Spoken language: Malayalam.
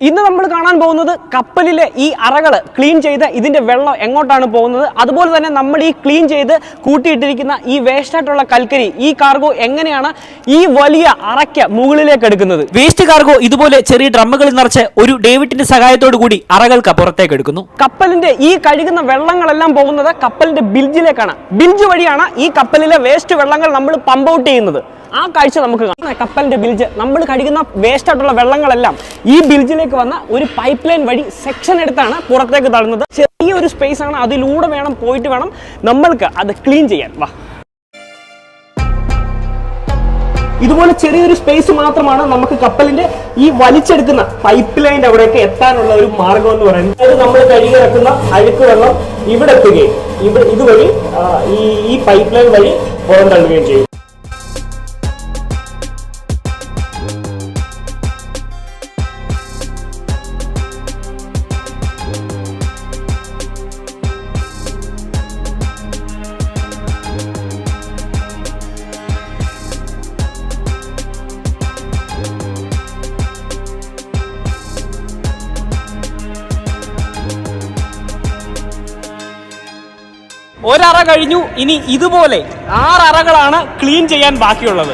ഇന്ന് നമ്മൾ കാണാൻ പോകുന്നത് കപ്പലിലെ ഈ അറകൾ ക്ലീൻ ചെയ്ത് ഇതിന്റെ വെള്ളം എങ്ങോട്ടാണ് പോകുന്നത്, അതുപോലെ തന്നെ നമ്മൾ ഈ ക്ലീൻ ചെയ്ത് കൂട്ടിയിട്ടിരിക്കുന്ന ഈ വേസ്റ്റ് ആയിട്ടുള്ള കൽക്കരി ഈ കാർഗോ എങ്ങനെയാണ് ഈ വലിയ അറയ്ക്ക് മുകളിലേക്ക് എടുക്കുന്നത്. വേസ്റ്റ് കാർഗോ ഇതുപോലെ ചെറിയ ഡ്രമ്മുകളിൽ നിറച്ച് ഒരു ഡേവിഡിന്റെ സഹായത്തോടു കൂടി അറകൾക്ക് പുറത്തേക്ക് എടുക്കുന്നു. കപ്പലിന്റെ ഈ കഴുകുന്ന വെള്ളങ്ങളെല്ലാം പോകുന്നത് കപ്പലിന്റെ ബിൽജിലേക്കാണ്. ബിൽജ് വഴിയാണ് ഈ കപ്പലിലെ വേസ്റ്റ് വെള്ളങ്ങൾ നമ്മൾ പമ്പ് ഔട്ട് ചെയ്യുന്നത്. ആ കാഴ്ച നമുക്ക് കാണാം. കപ്പലിന്റെ ബിൽജ് നമ്മൾ കഴുകുന്ന വേസ്റ്റ് ആയിട്ടുള്ള വെള്ളങ്ങളെല്ലാം ഈ ബിൽജിലേക്ക് വന്ന ഒരു പൈപ്പ് ലൈൻ വഴി സെക്ഷൻ എടുത്താണ് പുറത്തേക്ക് തള്ളുന്നത്. ചെറിയൊരു സ്പേസ് ആണ്, അതിലൂടെ പോയിട്ട് വേണം നമ്മൾക്ക് അത് ക്ലീൻ ചെയ്യാൻ. വാ, ഇതുപോലെ ചെറിയൊരു സ്പേസ് മാത്രമാണ് നമുക്ക് കപ്പലിന്റെ ഈ വലിച്ചെടുക്കുന്ന പൈപ്പ് ലൈൻ്റെ അവിടെയൊക്കെ എത്താനുള്ള ഒരു മാർഗം എന്ന് പറയുന്നത്. അതായത് നമ്മൾ കഴുകി ഇറക്കുന്ന അഴുക്ക് വെള്ളം ഇവിടെ എത്തുകയും ഇതുവഴി ഈ പൈപ്പ് ലൈൻ വഴി പുറം തള്ളുകയും ചെയ്യും. ഒരറ കഴിഞ്ഞു, ഇനി ഇതുപോലെ 6 അറകളാണ് ക്ലീൻ ചെയ്യാൻ ബാക്കിയുള്ളത്.